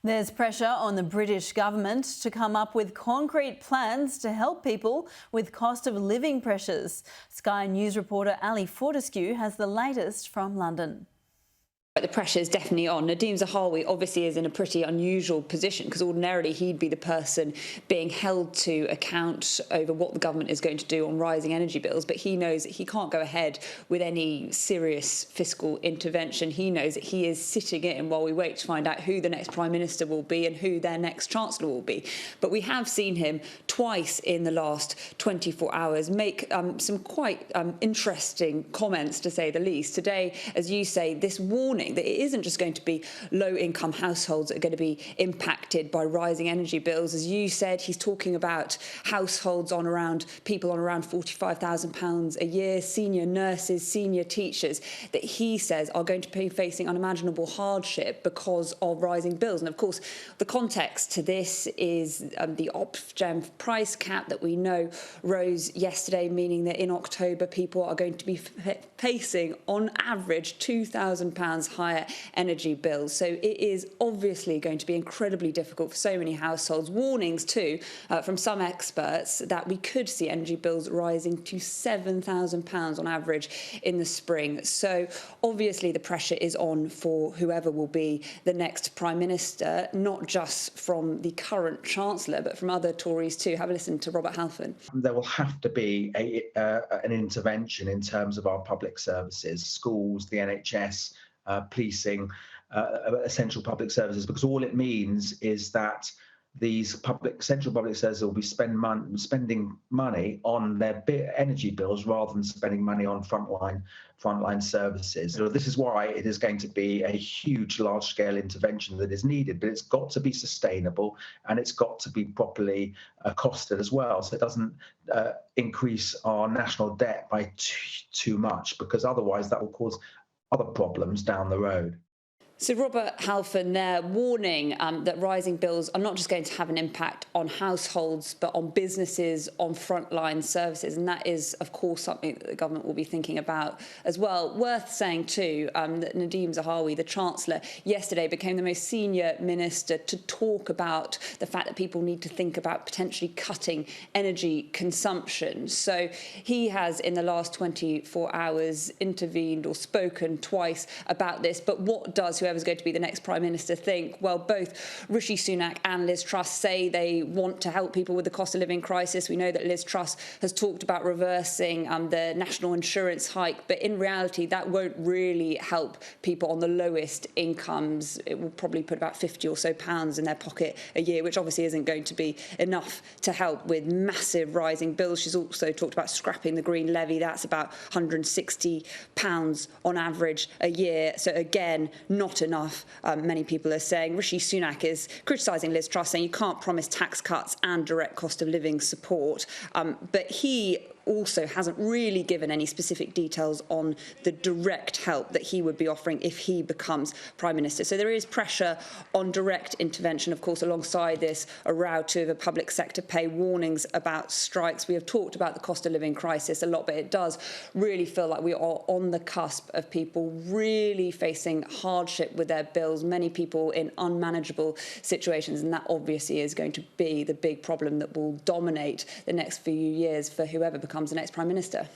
There's pressure on the British government to come up with concrete plans to help people with cost of living pressures. Sky News reporter Ali Fortescue has the latest from London. The pressure is definitely on. Nadhim Zahawi obviously is in a pretty unusual position because ordinarily he'd be the person being held to account over what the government is going to do on rising energy bills, but he knows that he can't go ahead with any serious fiscal intervention. He knows that he is sitting in while we wait to find out who the next Prime Minister will be and who their next Chancellor will be. But we have seen him twice in the last 24 hours make some quite interesting comments, to say the least. Today, as you say, this warning that it isn't just going to be low-income households that are going to be impacted by rising energy bills. As you said, he's talking about households people on around £45,000 a year, senior nurses, senior teachers, that he says are going to be facing unimaginable hardship because of rising bills. And of course, the context to this is the Ofgem price cap that we know rose yesterday, meaning that in October people are going to be facing, on average, £2,000 higher energy bills. So it is obviously going to be incredibly difficult for so many households. Warnings too from some experts that we could see energy bills rising to £7,000 on average in the spring. So obviously the pressure is on for whoever will be the next Prime Minister, not just from the current Chancellor, but from other Tories too. Have a listen to Robert Halfon. There will have to be an intervention in terms of our public services, schools, the NHS, policing, essential public services, because all it means is that these central public services will be spending money on their energy bills rather than spending money on frontline services. So this is why it is going to be a huge, large-scale intervention that is needed, but it's got to be sustainable and it's got to be properly costed as well, so it doesn't increase our national debt by too much, because otherwise that will cause other problems down the road. So Robert Halfon there warning that rising bills are not just going to have an impact on households, but on businesses, on frontline services. And that is, of course, something that the government will be thinking about as well. Worth saying, too, that Nadhim Zahawi, the Chancellor, yesterday became the most senior minister to talk about the fact that people need to think about potentially cutting energy consumption. So he has, in the last 24 hours, intervened or spoken twice about this. But what does whoever's going to be the next Prime Minister think? Well, both Rishi Sunak and Liz Truss say they want to help people with the cost of living crisis. We know that Liz Truss has talked about reversing the national insurance hike, but in reality that won't really help people on the lowest incomes. It will probably put about £50 or so in their pocket a year, which obviously isn't going to be enough to help with massive rising bills. She's also talked about scrapping the Green Levy. That's about £160 on average a year. So again, not enough, many people are saying. Rishi Sunak is criticising Liz Truss, saying you can't promise tax cuts and direct cost of living support. But he also hasn't really given any specific details on the direct help that he would be offering if he becomes Prime Minister. So there is pressure on direct intervention, of course, alongside this, a row to the public sector pay, warnings about strikes. We have talked about the cost of living crisis a lot, but it does really feel like we are on the cusp of people really facing hardship with their bills, many people in unmanageable situations, and that obviously is going to be the big problem that will dominate the next few years for whoever becomes the next Prime Minister.